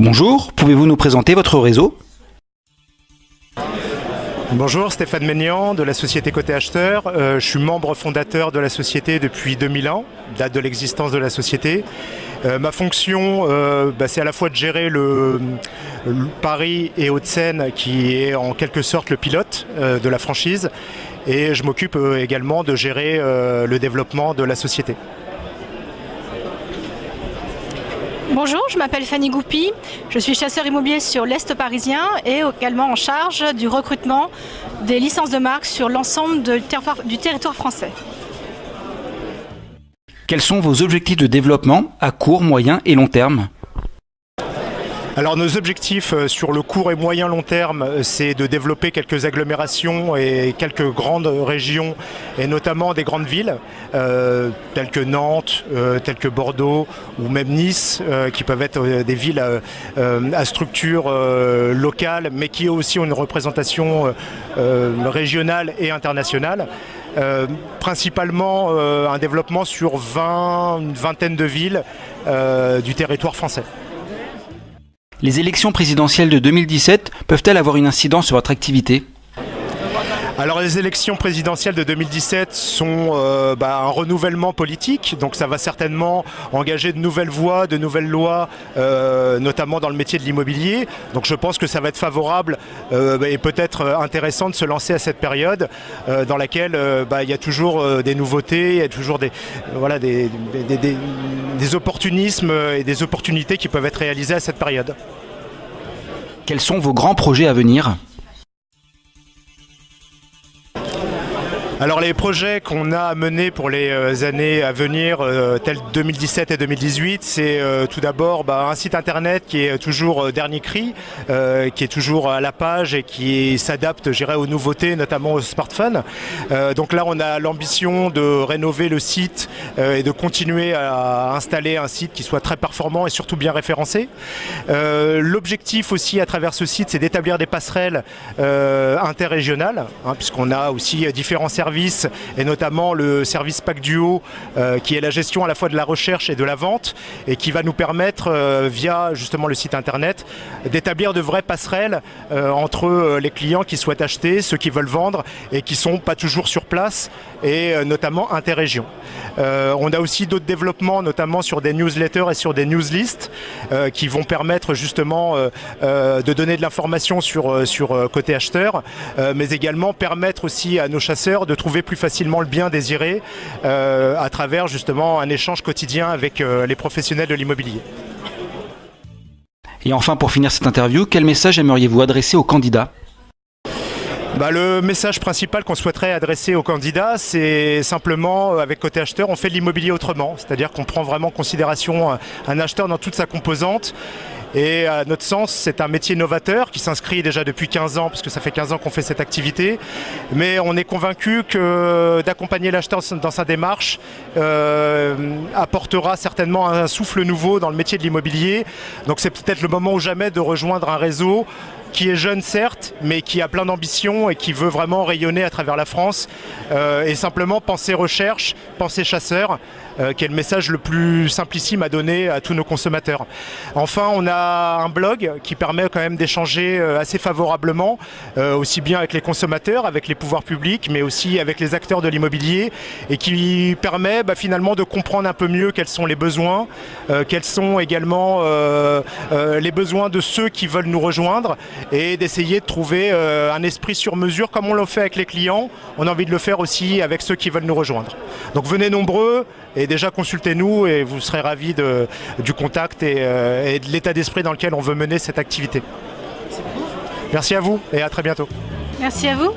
Bonjour, pouvez-vous nous présenter votre réseau ? Bonjour, Stéphane Maignan de la société Côté Acheteur. Je suis membre fondateur de la société depuis 2001, date de l'existence de la société. Ma fonction, c'est à la fois de gérer le Paris et Hauts-de-Seine, qui est en quelque sorte le pilote de la franchise, et je m'occupe également de gérer le développement de la société. Bonjour, je m'appelle Fanny Goupy, je suis chasseur immobilier sur l'Est parisien et également en charge du recrutement des licences de marque sur l'ensemble du territoire français. Quels sont vos objectifs de développement à court, moyen et long terme ? Alors nos objectifs sur le court et moyen long terme, c'est de développer quelques agglomérations et quelques grandes régions, et notamment des grandes villes, telles que Nantes, telles que Bordeaux ou même Nice, qui peuvent être des villes à structure locale, mais qui aussi ont une représentation régionale et internationale. Principalement un développement sur une vingtaine de villes du territoire français. Les élections présidentielles de 2017 peuvent-elles avoir une incidence sur votre activité ? Alors les élections présidentielles de 2017 sont un renouvellement politique, donc ça va certainement engager de nouvelles voies, de nouvelles lois, notamment dans le métier de l'immobilier. Donc je pense que ça va être favorable et peut-être intéressant de se lancer à cette période dans laquelle il y a toujours des nouveautés, il y a toujours des opportunismes et des opportunités qui peuvent être réalisées à cette période. Quels sont vos grands projets à venir ? Alors les projets qu'on a à mener pour les années à venir, tels 2017 et 2018, c'est tout d'abord un site internet qui est toujours dernier cri, qui est toujours à la page et qui s'adapte, aux nouveautés, notamment aux smartphones. Donc là, on a l'ambition de rénover le site et de continuer à installer un site qui soit très performant et surtout bien référencé. L'objectif aussi à travers ce site, c'est d'établir des passerelles interrégionales, puisqu'on a aussi différents services, et notamment le service Pack Duo qui est la gestion à la fois de la recherche et de la vente, et qui va nous permettre via justement le site internet d'établir de vraies passerelles entre les clients qui souhaitent acheter, ceux qui veulent vendre et qui ne sont pas toujours sur place, et notamment interrégions. On a aussi d'autres développements, notamment sur des newsletters et sur des newslists qui vont permettre justement de donner de l'information sur Côté Acheteur, mais également permettre aussi à nos chasseurs de trouver plus facilement le bien désiré à travers justement un échange quotidien avec les professionnels de l'immobilier. Et enfin, pour finir cette interview, quel message aimeriez-vous adresser aux candidats ? Le message principal qu'on souhaiterait adresser aux candidats, c'est simplement, avec Côté Acheteur, on fait de l'immobilier autrement. C'est-à-dire qu'on prend vraiment en considération un acheteur dans toute sa composante. Et à notre sens, c'est un métier novateur qui s'inscrit déjà depuis 15 ans, parce que ça fait 15 ans qu'on fait cette activité. Mais on est convaincu que d'accompagner l'acheteur dans sa démarche apportera certainement un souffle nouveau dans le métier de l'immobilier. Donc c'est peut-être le moment ou jamais de rejoindre un réseau qui est jeune certes, mais qui a plein d'ambition et qui veut vraiment rayonner à travers la France. Et simplement penser recherche, penser chasseur, qui est le message le plus simplissime à donner à tous nos consommateurs. Enfin, on a un blog qui permet quand même d'échanger assez favorablement, aussi bien avec les consommateurs, avec les pouvoirs publics, mais aussi avec les acteurs de l'immobilier, et qui permet finalement de comprendre un peu mieux quels sont les besoins, quels sont également les besoins de ceux qui veulent nous rejoindre, et d'essayer de trouver un esprit sur mesure, comme on le fait avec les clients, on a envie de le faire aussi avec ceux qui veulent nous rejoindre. Donc venez nombreux, et déjà consultez-nous et vous serez ravis du contact et de l'état d'esprit dans lequel on veut mener cette activité. Merci à vous et à très bientôt. Merci à vous.